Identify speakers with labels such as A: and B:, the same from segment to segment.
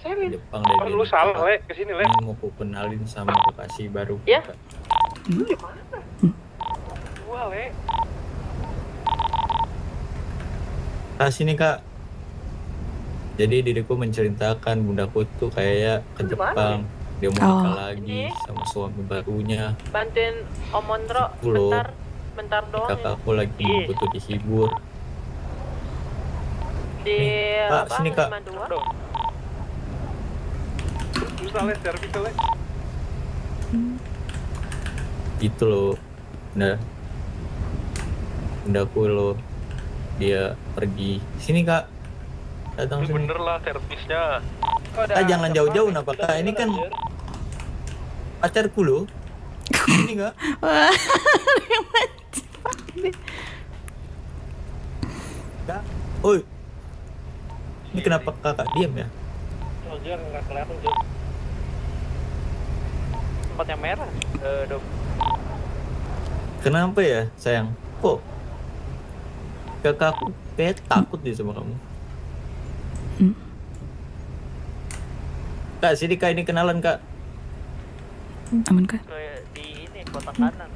A: Jepang deh.
B: Lu salah, Le. Kesini, Le.
A: Ini mau ku kenalin sama kekasih baru.
C: Ya?
B: Lu di mana? Gua, Le.
A: Sini Kak. Jadi diriku menceritakan bundaku tuh kayak ke Jepang. Dia mau nikah lagi sama suami barunya.
C: Bantuin Om Mondro bentar doang.
A: Kakakku lagi butuh dihibur.
C: Di
A: Kak, sini Kak.
C: 52.
B: Susah, Le. Servis, Le.
A: Gitu loh. Nah, bundaku loh. Dia pergi. Sini Kak. Datang sini.
B: Bener lah servisnya.
A: Kak, jangan jauh-jauh napa Kak. Ini kan pacarku loh. Ini Kak. Kak. Oi. Ini kenapa Kakak diam ya?
B: Dia nggak kelihatan, Jok. Tempat yang merah. Dok.
A: Kenapa ya sayang? Kok kakakku kayak takut deh sama kamu. Kak, sini Kak, ini kenalan Kak.
D: Aman Kak?
C: Di ini kotak kanan.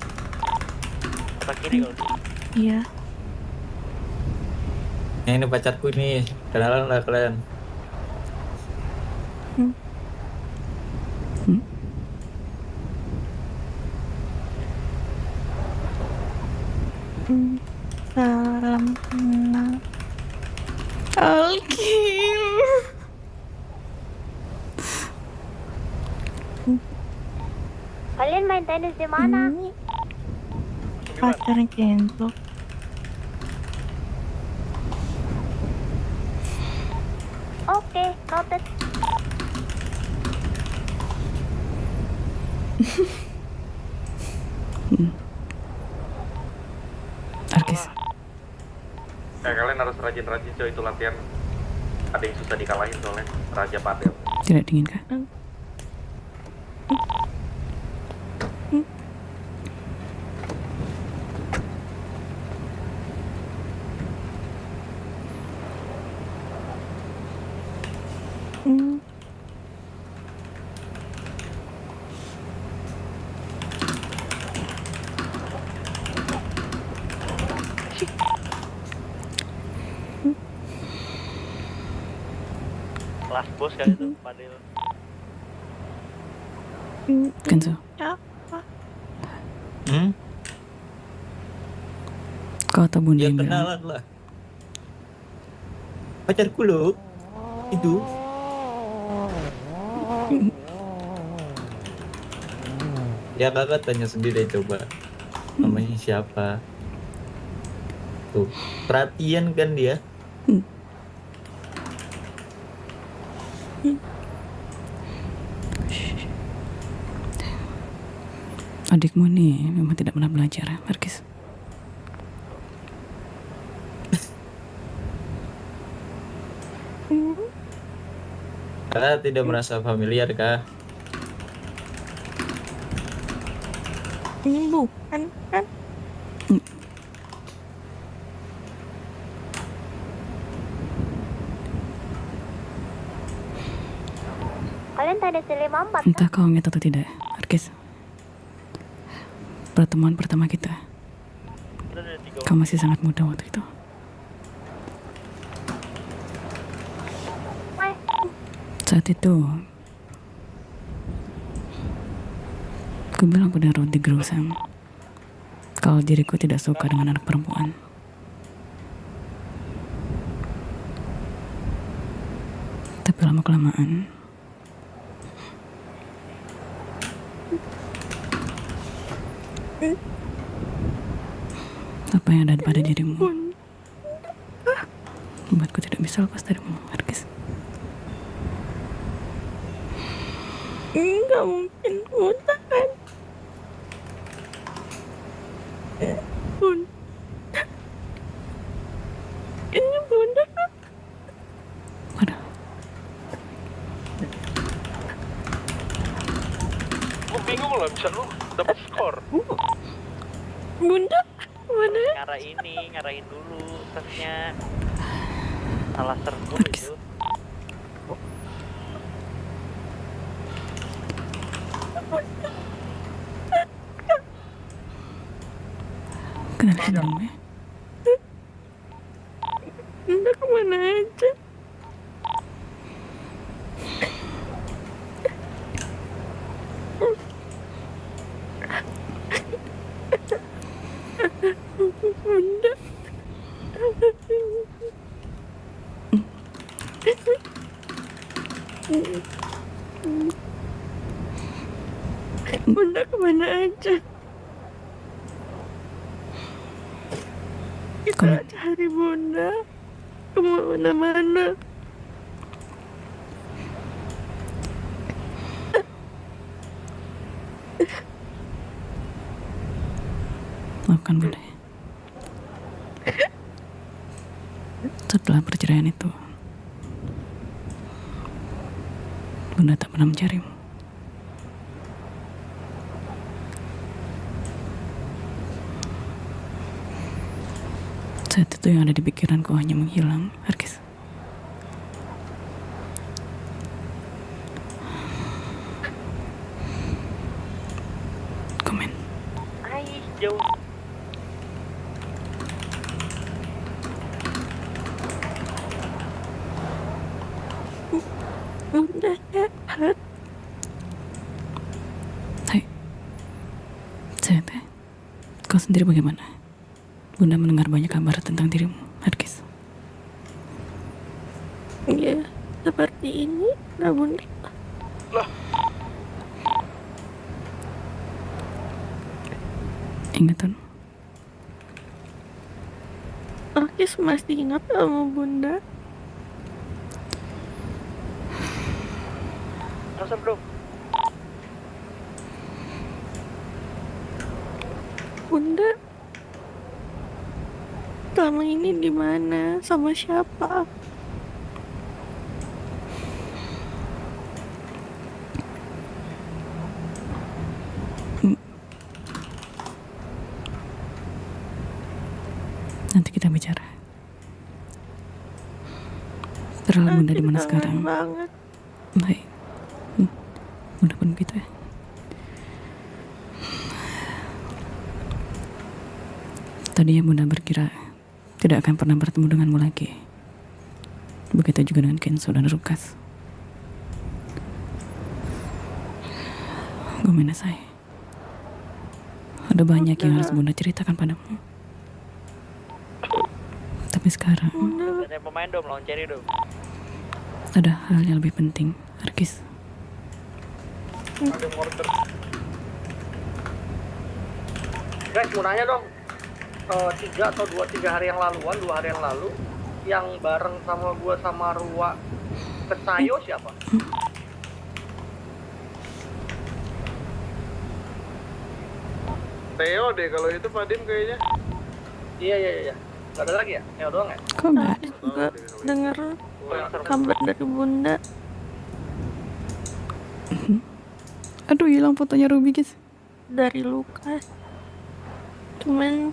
C: Kotak kiri kalau.
D: Iya.
A: Nah, ini pacarku nih. Kenalan lah kalian.
D: Salam kenal. Alkim.
E: Kalian main tenis di mana?
D: Pacar Kenzo.
E: Oke, noted.
D: Arkis.
B: Kayak kalian harus rajin-rajin coy itu latihan. Ada yang susah dikalahin soalnya. Raja Padel.
D: Tidak dingin Kak?
C: Kelas bos kali itu Padel.
D: Kenzo. Kau tahu Bunda
A: Ya
D: yang bilang
A: kenalan lah. Pacarku loh. Itu. Ya kakak tanya sendiri coba. Namanya siapa? Tuh, perhatian kan dia.
D: adikmu nih memang tidak pernah belajar, Markis.
A: Kakak tidak merasa familiar kah?
D: Bukan kan?
E: Kalian tadi selima 4
D: Entah kau ingat atau tidak, Markis. Pertemuan pertama kita, kau masih sangat muda waktu itu. Saat itu, aku bilang pada Rodi Grosam kalau diriku tidak suka dengan anak perempuan. Tapi lama-kelamaan, apa yang ada pada dirimu membuatku tidak bisa lepas darimu, Markis.
F: Enggak mungkin buta kan? Bunda, ini bunda.
D: Waduh,
B: Gue bingung lah bisa lu dapat skor.
F: Bunda, mana?
C: Ngarahin dulu tasnya. Salah serbu
D: Markis.
C: itu.
D: Kenapa dong ya?
F: Bunda kemana aja? Bunda. Bunda kemana aja? Kita
D: Kemana?
F: cari Bunda kemana-mana.
D: Maafkan Bunda ya. Setelah perceraian itu, Bunda tak pernah mencarimu. Saat itu yang ada di pikiranku hanya menghilang, Arkis. Komen.
C: Ais, jauh.
F: Bunda sehat.
D: Hai. Sehat ya? Kau sendiri bagaimana? Bunda mendengar banyak kabar tentang dirimu, Arkis.
F: Ya, seperti ini. Nah, Bunda.
D: Ingatan.
F: Arkis masih ingat sama Bunda.
C: Masa bro?
F: Bunda selama ini di mana? Sama siapa?
D: Nanti kita bicara. Terlalu Bunda di mana
F: Kangen
D: sekarang?
F: banget.
D: Baik. Bunda pun begitu ya. Tadinya Bunda berkira tidak akan pernah bertemu denganmu lagi. Begitu juga dengan Kenzo dan Rukas. Gomenasai. Ada banyak yang harus Bunda ceritakan padamu. Tapi sekarang
F: Bunda,
C: Ada pemain dong, lawan Cherry dong.
D: ada hal yang lebih penting, Arkis.
B: Ada mortar. Guys, mau nanya dong. 3 atau 2-3 hari yang laluan, 2 hari yang lalu, yang bareng sama gua sama Rua ke Sayo siapa? Theo deh kalau itu Padim kayaknya. Iya. Gak ada lagi ya? Theo doang ya?
D: Kok enggak ada?
F: juga dengar
B: Oh, yang seru.
F: kabar dari Bunda.
D: Aduh, hilang fotonya Ruby, guys.
F: Dari Lukas. Cuman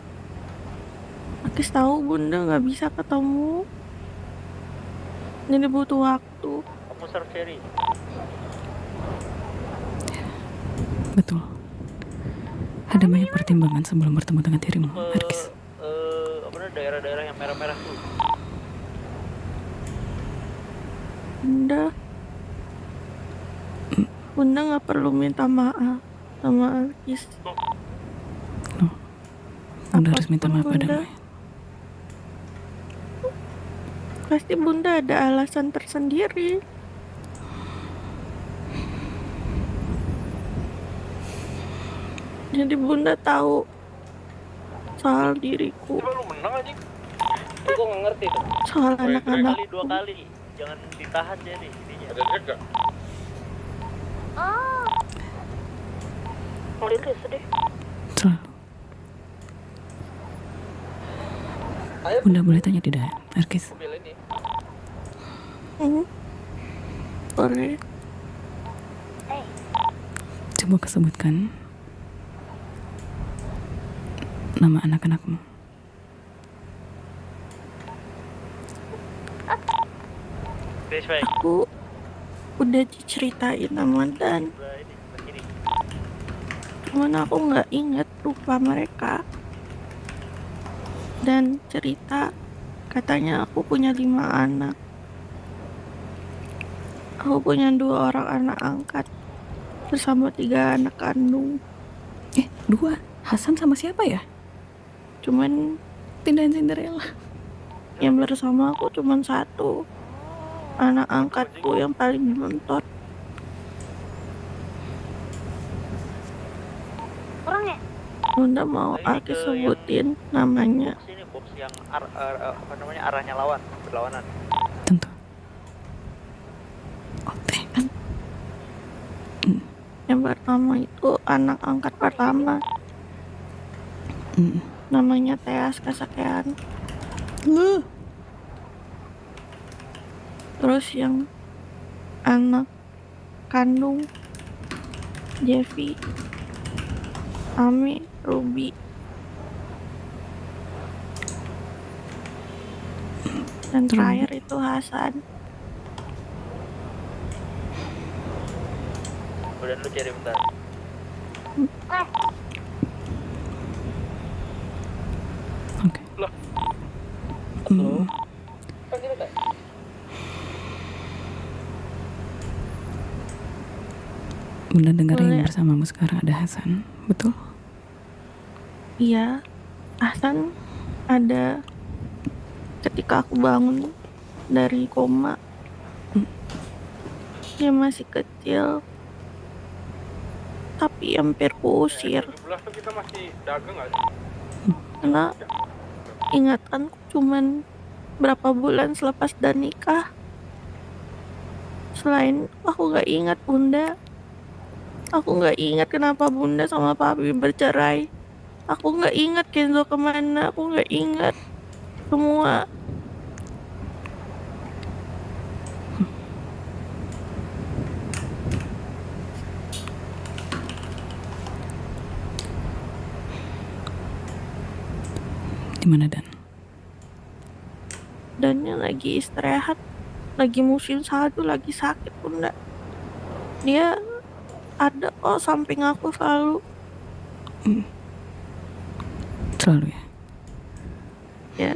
F: Arkis tahu Bunda nggak bisa ketemu. Jadi butuh waktu.
C: Kamu serve Cherry.
D: Betul. Ada banyak pertimbangan sebelum bertemu dengan dirimu, Arkis.
C: Apa namanya, daerah-daerah yang merah-merah tuh.
F: Bunda nggak perlu minta maaf sama Arkis.
D: Bunda harus minta maaf
F: Apapun,
D: padamu.
F: Bunda. Pasti Bunda ada alasan tersendiri. Jadi Bunda tahu soal diriku,
B: Coba lu menang aja.
C: Itu gue nggak ngerti tuh.
F: soal
B: Oh, iya,
C: Dua
F: anak-anakku.
C: kali. Jangan ditahan Cherry. Ininya.
B: Ada cek gak?
E: Oh,
F: Lilis deh.
D: Selalu. Bunda boleh tanya tidak, Arkis?
B: Mobil ini.
F: Boleh.
D: Coba kau sebutkan nama anak-anakmu.
C: Respect.
F: Aku udah diceritain sama Dan.
C: Sebelah ini, sebelah kiri.
F: Cuman aku nggak inget rupa mereka. Dan cerita katanya aku punya 5 anak. Aku punya 2 orang anak angkat bersama 3 anak kandung.
D: 2? Hasan sama siapa ya?
F: Cuman
D: Pindahin Cinderella.
F: yang bersama aku cuman 1, anak angkatku yang paling menonton.
E: Kurang ya?
F: Bunda mau aku sebutin namanya.
C: Sini box yang apa namanya arahnya lawan, berlawanan.
D: Tentu. Oke kan?
F: Yang pertama itu anak angkat pertama,
D: Mm.
F: namanya Teas Kasakean. Terus yang anak kandung Jeffy, Ami, Ruby. Dan terakhir itu Hasan.
C: Kemudian lu cari bentar.
D: Oke. Bunda dengar yang
F: Boleh.
D: bersamamu sekarang ada Hasan, betul?
F: Iya, Hasan ada ketika aku bangun dari koma. Dia masih kecil, tapi hampir kuusir.
B: 17 tuh kita masih dagang nggak?
F: Karena ingatanku cuman berapa bulan selepas dan nikah. Selain aku gak ingat Bunda. Aku gak ingat kenapa Bunda sama Papi bercerai. Aku gak ingat Kenzo kemana. Aku gak ingat semua.
D: Gimana Dan?
F: Dannya lagi istirahat, lagi musim salju, lagi sakit Bunda. Dia ada kok samping aku selalu.
D: Selalu ya?
F: Ya,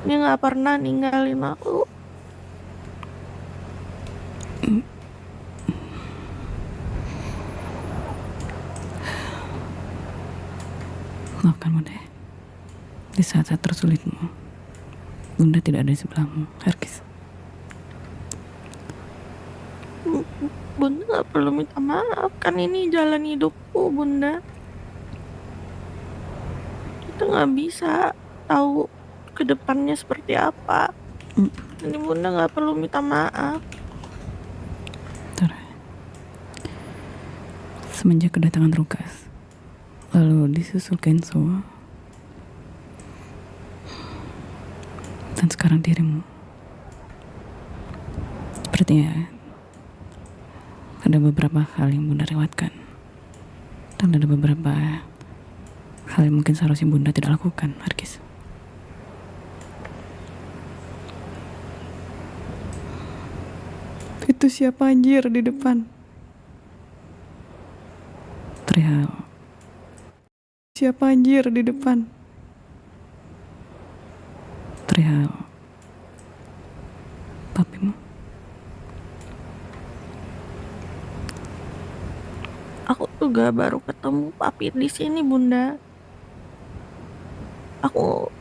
F: dia nggak pernah ninggalin aku.
D: Maafkan Bunda ya. Di saat-saat tersulitmu, Bunda tidak ada di sebelahmu, Herkis.
F: Bunda nggak perlu minta maaf, kan ini jalan hidupku Bunda. Kita nggak bisa tahu ke depannya seperti apa. Jadi Bunda nggak perlu minta maaf.
D: Bentar. Semenjak kedatangan Rukas, lalu disusul Kenzo, dan sekarang dirimu, sepertinya ada beberapa hal yang Bunda lewatkan, dan ada beberapa hal yang mungkin seharusnya Bunda tidak lakukan, Herkis. Itu siapa anjir di depan? Perihal siapa anjir di depan? Perihal papimu.
F: Aku juga baru ketemu Papi di sini Bunda. Aku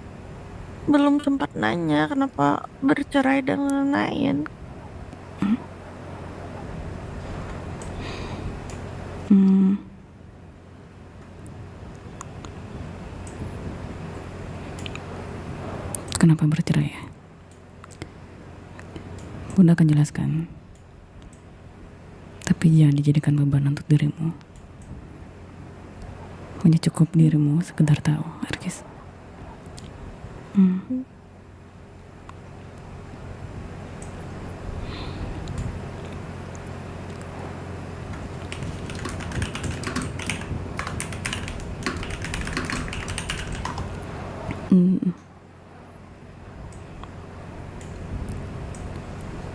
F: belum sempat nanya kenapa bercerai dan lain-lain.
D: Kenapa bercerai ya? Bunda akan jelaskan. Tapi jangan dijadikan beban untuk dirimu. Hanya cukup dirimu sekedar tahu, Herkis.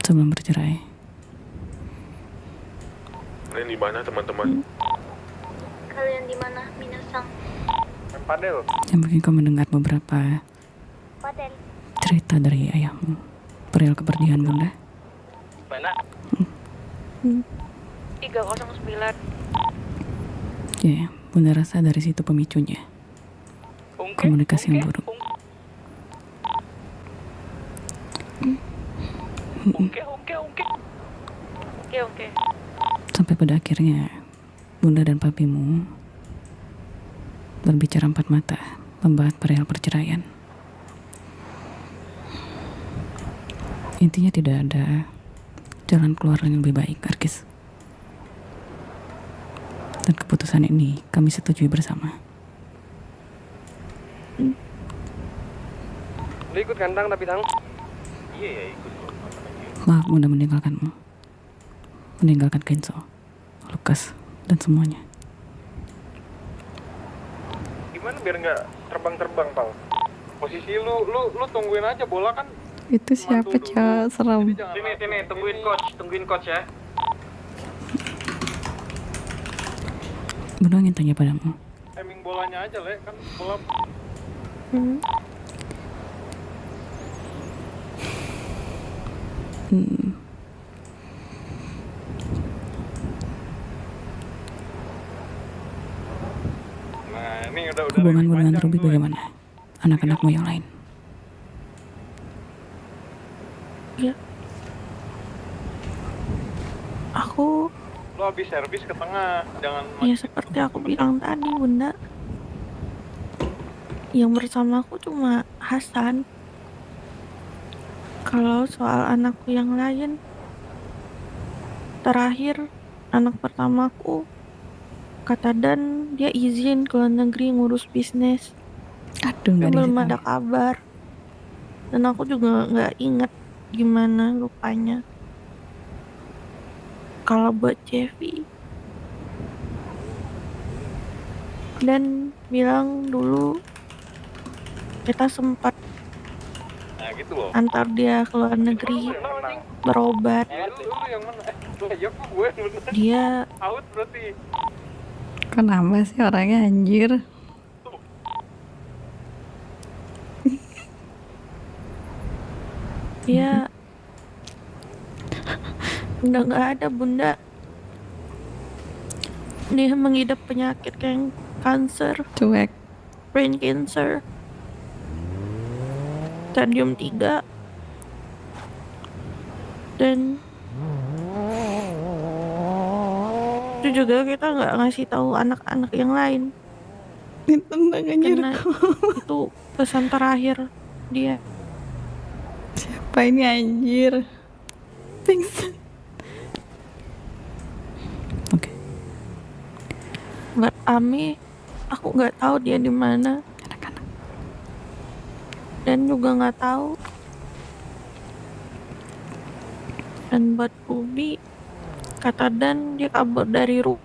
D: Sebelum bercerai,
G: Ini di mana teman-teman?
E: Kalian di mana, Minasang?
B: Padel.
D: Ya mungkin kau mendengar beberapa
E: Padel.
D: cerita dari ayahmu perihal kepergian bunda.
C: Mana? 309.
D: Ya, bunda rasa dari situ pemicunya. Komunikasi yang buruk.
F: Oke.
D: Sampai pada akhirnya bunda dan papimu berbicara empat mata, membahas perihal perceraian. Intinya tidak ada jalan keluar yang lebih baik, Arkis. Dan keputusan ini kami setujui bersama.
B: Lu ikut kandang tapi Tang?
C: Iya ya ikut.
D: Maaf bunda meninggalkanmu, meninggalkan Kenzo, Lukas, dan semuanya.
B: Gimana biar nggak terbang-terbang, Pal? Posisi lu tungguin aja bola kan.
D: Itu siapa, Cak? Serem.
B: Sini, tungguin coach ya.
D: Bunda ingin tanya padamu.
B: Timing bolanya aja, Le, kan bola. Nah, ini udah
D: Hubunganmu dengan Ruby bagaimana? Anak-anakmu yang lain?
F: Ya. Aku
B: Lu habis servis ke tengah, jangan
F: ya seperti aku bilang tadi bunda, yang bersama aku cuma Hasan. Kalau soal anakku yang lain, terakhir anak pertamaku kata Dan dia izin ke luar negeri ngurus bisnis.
D: Aduh, nggak
F: Belum
D: dikasih
F: ada
D: tahu.
F: kabar, dan aku juga nggak inget gimana lupanya. Kalau buat Jeffy, Dan bilang dulu kita sempat
B: nah gitu loh.
F: antar dia ke luar negeri berobat.
B: Lu yang mana? Ya kok gue yang bener.
F: Dia
B: Out berarti.
D: Kenapa sih orangnya anjir?
F: dia udah nggak ada bunda. Dia mengidap penyakit kayak kanker,
D: Cuek.
F: brain cancer, stadium 3. Dan itu juga kita nggak ngasih tahu anak-anak yang lain,
D: Tenang anjir.
F: karena itu pesan terakhir dia.
D: Siapa ini anjir? Pingsan. Oke,
F: Buat Ami, aku nggak tahu dia di mana,
D: anak-anak.
F: dan juga nggak tahu. Dan buat Ruby, kata Dan dia kabur dari rumah.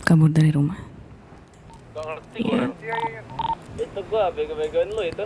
D: Kabur dari rumah.
C: Gak ngerti
F: Iya.
C: gue. Itu gue bego-begoin lu itu.